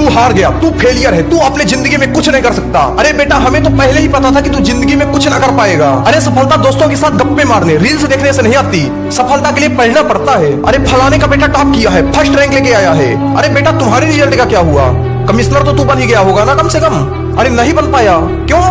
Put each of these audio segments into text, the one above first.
तू हार गया, तू फेलियर है, तू अपने जिंदगी में कुछ नहीं कर सकता। अरे बेटा, हमें तो पहले ही पता था कि तू जिंदगी में कुछ ना कर पाएगा। अरे सफलता दोस्तों के साथ गप्पे मारने, रील्स देखने से नहीं आती, सफलता के लिए पढ़ना पड़ता है। अरे फलाने का बेटा टॉप किया है, फर्स्ट रैंक लेके आया है। अरे बेटा, तुम्हारे रिजल्ट का क्या हुआ? कमिश्नर तो तू बन ही गया होगा ना कम से कम। अरे नहीं बन पाया, क्यों?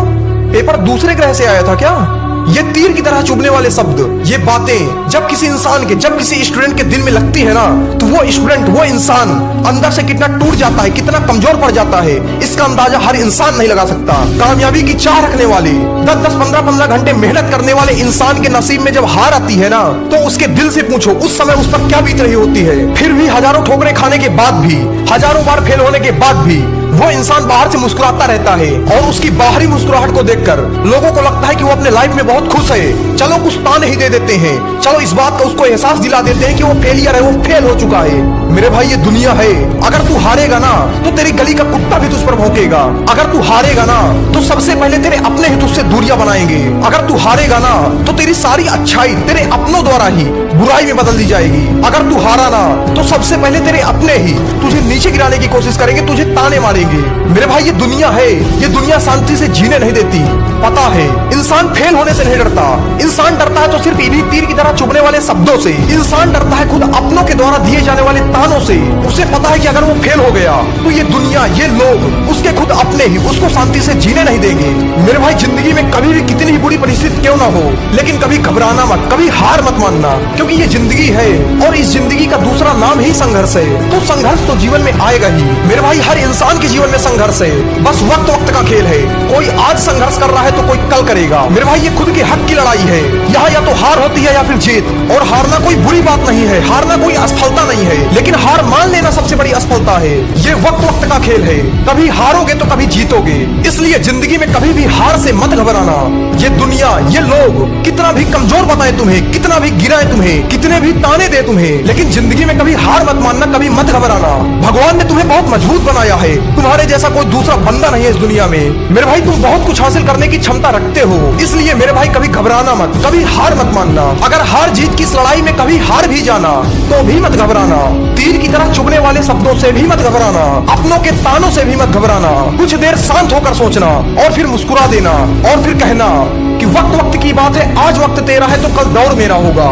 पेपर दूसरे ग्रह से आया था क्या? ये तीर की तरह चुभने वाले शब्द, ये बातें जब किसी इंसान के, जब किसी स्टूडेंट के दिल में लगती है ना, तो वो स्टूडेंट, वो इंसान अंदर से कितना टूट जाता है, कितना कमजोर पड़ जाता है, इसका अंदाजा हर इंसान नहीं लगा सकता। कामयाबी की चाह रखने वाले, 10-10, 15-15 घंटे मेहनत करने वाले इंसान के नसीब में जब हार आती है ना, तो उसके दिल से पूछो उस समय उस पर क्या बीत रही होती है। फिर भी हजारों ठोकरें खाने के बाद भी, हजारों बार फेल होने के बाद भी वो इंसान बाहर से मुस्कुराता रहता है, और उसकी बाहरी मुस्कुराहट को देखकर लोगों को लगता है कि वो अपने लाइफ में बहुत खुश है। चलो कुछ ताने ही दे देते हैं, चलो इस बात का उसको एहसास दिला देते हैं कि वो फेलियर है, वो फेल हो चुका है। मेरे भाई, ये दुनिया है। अगर तू हारेगा ना, तो तेरी गली का कुत्ता भी तुझ पर भौंकेगा। अगर तू हारेगा ना, तो सबसे पहले तेरे अपने ही तुझसे दूरियां बनाएंगे। अगर तू हारेगा ना, तो तेरी सारी अच्छाई तेरे अपनों द्वारा ही बुराई में बदल दी जाएगी। अगर तू हारा ना, तो सबसे पहले तेरे अपने ही तुझे नीचे गिराने की कोशिश करेंगे, तुझे ताने मारेंगे। मेरे भाई, ये दुनिया है, ये दुनिया शांति से जीने नहीं देती। पता है, इंसान फेल होने से नहीं डरता, इंसान डरता है तो सिर्फ इन्हीं तीर की तरह चुभने वाले शब्दों से। इंसान डरता है खुद अपनों के द्वारा दिए जाने वाले तानों से। उसे पता है कि अगर वो फेल हो गया, तो ये दुनिया, ये लोग उसके खुद अपने ही उसको शांति से जीने नहीं देंगे। मेरे भाई, जिंदगी में कभी भी कितनी ही बुरी परिस्थिति क्यों ना हो, लेकिन कभी घबराना मत, कभी हार मत मानना, क्योंकि ये जिंदगी है, और इस जिंदगी का दूसरा नाम ही संघर्ष है। तो संघर्ष तो जीवन में आएगा ही मेरे भाई, हर इंसान के जीवन में संघर्ष है, बस वक्त वक्त का खेल है। कोई आज संघर्ष कर रहा है तो कोई कल करेगा। मेरे भाई, ये खुद के हक की लड़ाई है। यहाँ या तो हार होती है या फिर जीत, और हारना कोई बुरी बात नहीं है, हारना कोई असफलता नहीं है, लेकिन हार मान लेना सबसे बड़ी असफलता है। ये वक्त वक्त का खेल है, कभी हारोगे तो कभी जीतोगे। इसलिए जिंदगी में कभी भी हार से मत घबराना। ये दुनिया, ये लोग कितना भी कमजोर बताए तुम्हें, कितना भी गिराए तुम्हें, कितने भी ताने दे तुम्हें, लेकिन जिंदगी में कभी हार मत मानना, कभी मत घबराना। भगवान ने तुम्हें बहुत मजबूत बनाया है, तुम्हारे जैसा कोई दूसरा बंदा नहीं है इस दुनिया में। मेरे भाई, तुम बहुत कुछ हासिल करने की क्षमता रखते हो, इसलिए मेरे भाई कभी घबराना मत, कभी हार मत मानना। अगर हार जीत की इस लड़ाई में कभी हार भी जाना, तो भी मत घबराना। तीर की तरह चुभने वाले शब्दों से भी मत घबराना, अपनों के तानों से भी मत घबराना। कुछ देर शांत होकर सोचना, और फिर मुस्कुरा देना, और फिर कहना कि वक्त वक्त की बात है, आज वक्त तेरा है तो कल दौर मेरा होगा।